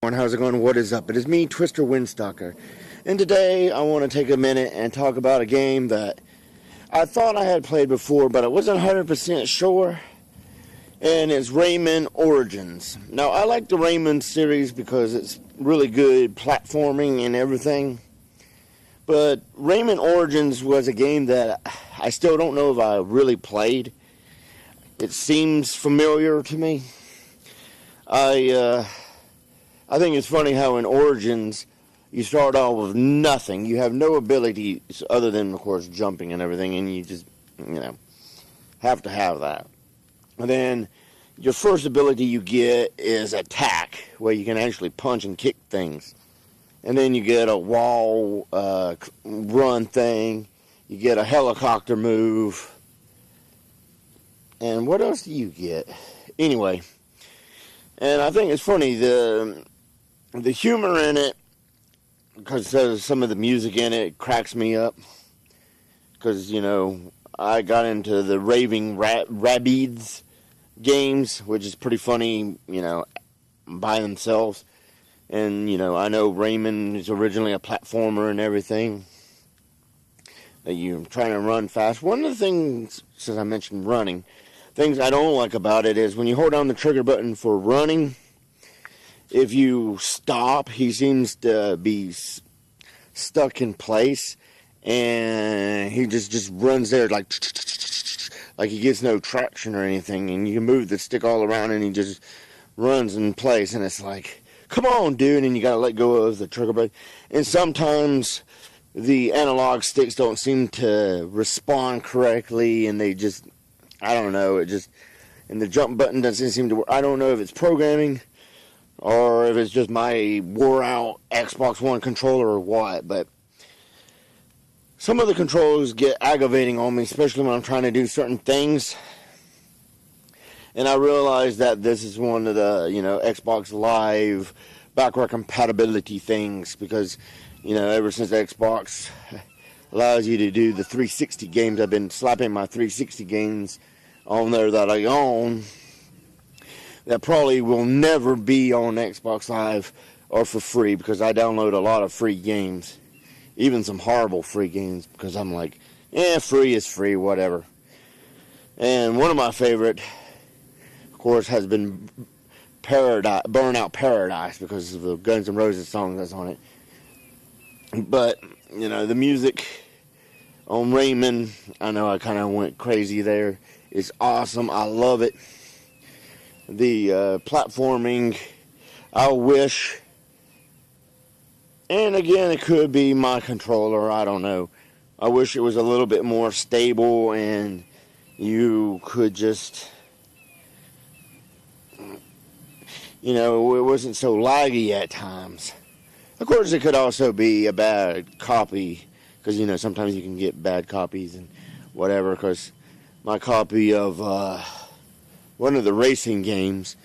How's it going? What is up? It is me, Twister Windstalker. And today I want to take a minute and talk about a game that I thought I had played before, but I wasn't 100% sure. And it's Rayman Origins. Now, I like the Rayman series because it's really good platforming and everything. But Rayman Origins was a game that I still don't know if I really played. It seems familiar to me. I think it's funny how in Origins, you start off with nothing. You have no abilities other than, of course, jumping and everything, and you just, have to have that. And then your first ability you get is attack, where you can actually punch and kick things. And then you get a wall run thing. You get a helicopter move. And what else do you get? Anyway, and I think it's funny, the humor in it, because some of the music in it cracks me up. Because, I got into the Raving Rabbids games, which is pretty funny, by themselves. And, I know Rayman is originally a platformer and everything. That you're trying to run fast. One of the things, since I mentioned running, things I don't like about it is when you hold down the trigger button for running, if you stop, he seems to be stuck in place, and he just runs there like he gets no traction or anything, and you can move the stick all around, and he just runs in place, and it's like, come on, dude, and you gotta let go of the trigger button. And sometimes the analog sticks don't seem to respond correctly, and they just, I don't know, and the jump button doesn't seem to work. I don't know if it's programming, or if it's just my wore-out Xbox One controller or what, but some of the controls get aggravating on me, especially when I'm trying to do certain things. And I realize that this is one of the, Xbox Live backward compatibility things, because, ever since Xbox allows you to do the 360 games, I've been slapping my 360 games on there that I own, that probably will never be on Xbox Live or for free, because I download a lot of free games, even some horrible free games, because I'm like, free is free, whatever. And one of my favorite, of course, has been Burnout Paradise, because of the Guns N' Roses song that's on it. But, the music on Rayman, I know I kind of went crazy there. It's awesome. I love it. The platforming, I wish, and again, it could be my controller, I don't know. I wish it was a little bit more stable and you could just, it wasn't so laggy at times. Of course, it could also be a bad copy, because, sometimes you can get bad copies and whatever, because my copy of one of the racing games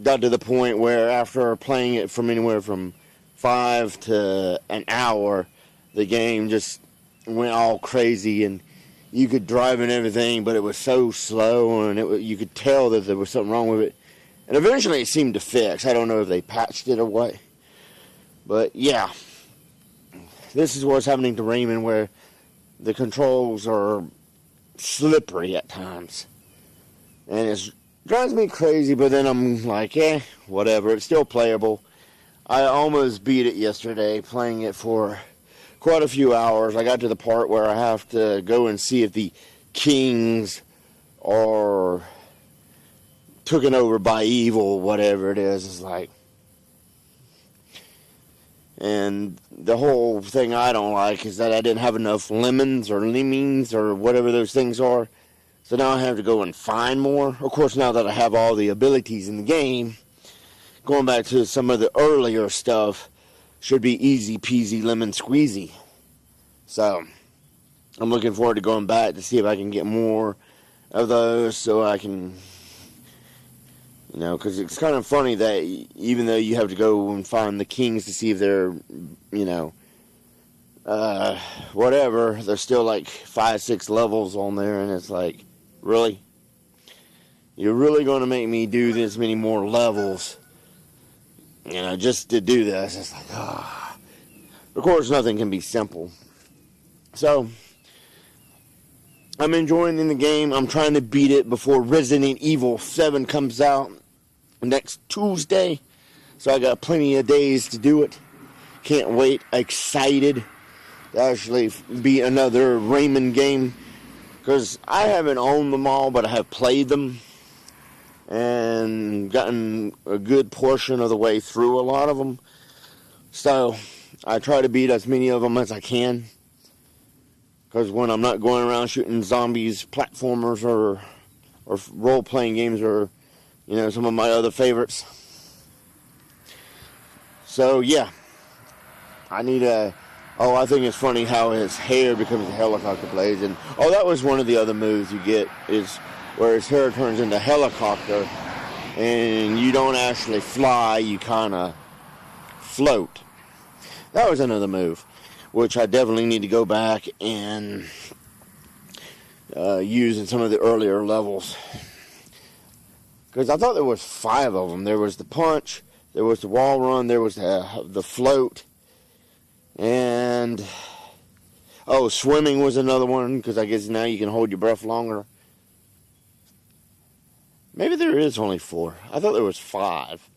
got to the point where after playing it from anywhere from 5 to an hour, the game just went all crazy, and you could drive and everything, but it was so slow, and you could tell that there was something wrong with it. And eventually it seemed to fix. I don't know if they patched it or what. But yeah, this is what's happening to Rayman, where the controls are slippery at times. And it drives me crazy, but then I'm like, whatever, it's still playable. I almost beat it yesterday, playing it for quite a few hours. I got to the part where I have to go and see if the kings are taken over by evil, whatever it is. It's like, and the whole thing I don't like is that I didn't have enough lemons or lemmings or whatever those things are. So now I have to go and find more. Of course, now that I have all the abilities in the game, going back to some of the earlier stuff should be easy peasy lemon squeezy. So I'm looking forward to going back to see if I can get more of those, so I can, because it's kind of funny that even though you have to go and find the kings to see if they're, whatever, there's still like 5-6 levels on there, and it's like, really? You're really going to make me do this many more levels? just to do this, it's like, ah. Of course, nothing can be simple. So, I'm enjoying the game. I'm trying to beat it before Resident Evil 7 comes out next Tuesday. So I got plenty of days to do it. Can't wait. Excited to actually beat another Rayman game. Because I haven't owned them all, but I have played them. And gotten a good portion of the way through a lot of them. So I try to beat as many of them as I can. Because when I'm not going around shooting zombies, platformers, or role-playing games, or, some of my other favorites. So, yeah. I need a... Oh, I think it's funny how his hair becomes a helicopter blade. And, that was one of the other moves you get, is where his hair turns into helicopter. And you don't actually fly, you kind of float. That was another move, which I definitely need to go back and use in some of the earlier levels. Because I thought there was 5 of them. There was the punch, there was the wall run, there was the float, and swimming was another one, because I guess now you can hold your breath longer. Maybe there is only 4. I thought there was 5,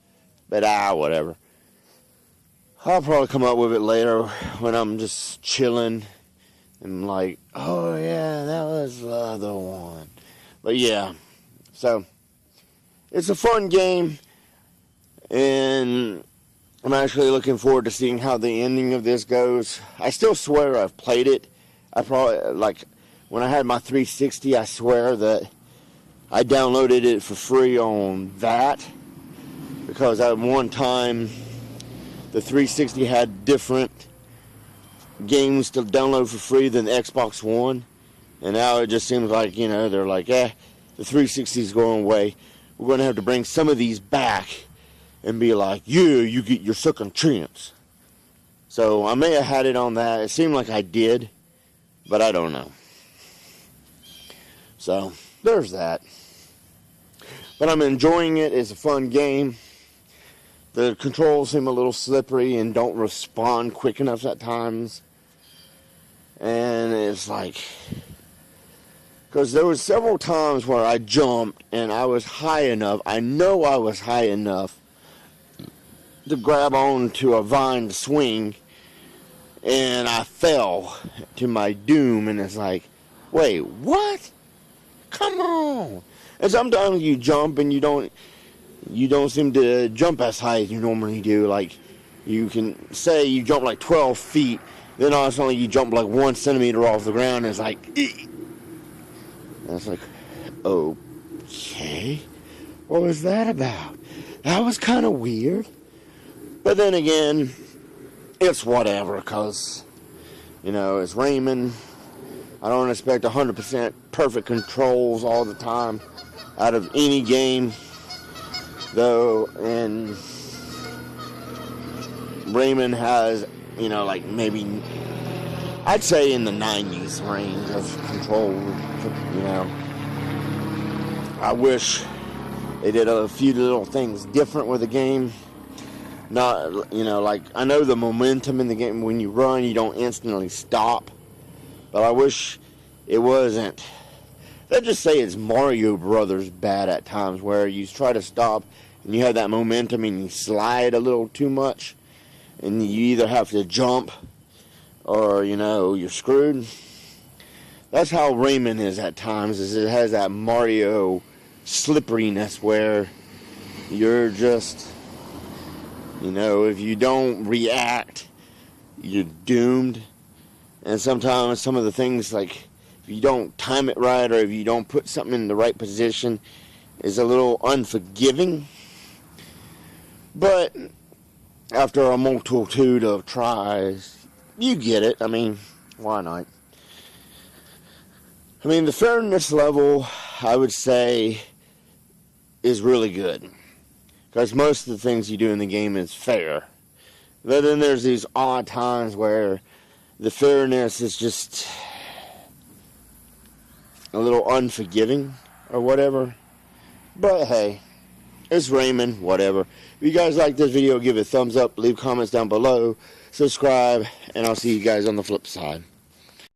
but whatever. I'll probably come up with it later when I'm just chilling and like, oh yeah, that was the other one. But yeah, so it's a fun game, and I'm actually looking forward to seeing how the ending of this goes. I still swear I've played it. I probably, when I had my 360, I swear that I downloaded it for free on that, because at one time the 360 had different games to download for free than the Xbox One. And now it just seems like, they're like, the 360 is going away. We're going to have to bring some of these back and be like, yeah, you get your second chance. So I may have had it on that. It seemed like I did, but I don't know. So there's that. But I'm enjoying it. It's a fun game. The controls seem a little slippery and don't respond quick enough at times. And it's like... Because there was several times where I jumped and I was high enough. I know I was high enough to grab onto a vine to swing. And I fell to my doom. And it's like, wait, what? Come on. And sometimes you jump and you don't seem to jump as high as you normally do. Like, you can say you jump like 12 feet, then all of a sudden you jump like 1 centimeter off the ground, and it's like, eek. And it's like, okay, what was that about? That was kind of weird. But then again, it's whatever, because, it's Rayman. I don't expect 100% perfect controls all the time out of any game. Though, and Rayman has, maybe, I'd say in the 90s range of control, I wish they did a few little things different with the game. Not, I know the momentum in the game, when you run, you don't instantly stop. But I wish it wasn't. Let's just say it's Mario Brothers bad at times, where you try to stop and you have that momentum and you slide a little too much, and you either have to jump or, you're screwed. That's how Rayman is at times, is it has that Mario slipperiness where you're just, if you don't react, you're doomed. And sometimes some of the things, like, if you don't time it right or if you don't put something in the right position, is a little unforgiving. But after a multitude of tries, you get it. I mean, why not? I mean, the fairness level, I would say, is really good. Because most of the things you do in the game is fair. But then there's these odd times where the fairness is just a little unforgiving or whatever. But hey, It's Rayman, whatever. If you guys like this video, give it a thumbs up, leave comments down below, subscribe, and I'll see you guys on the flip side.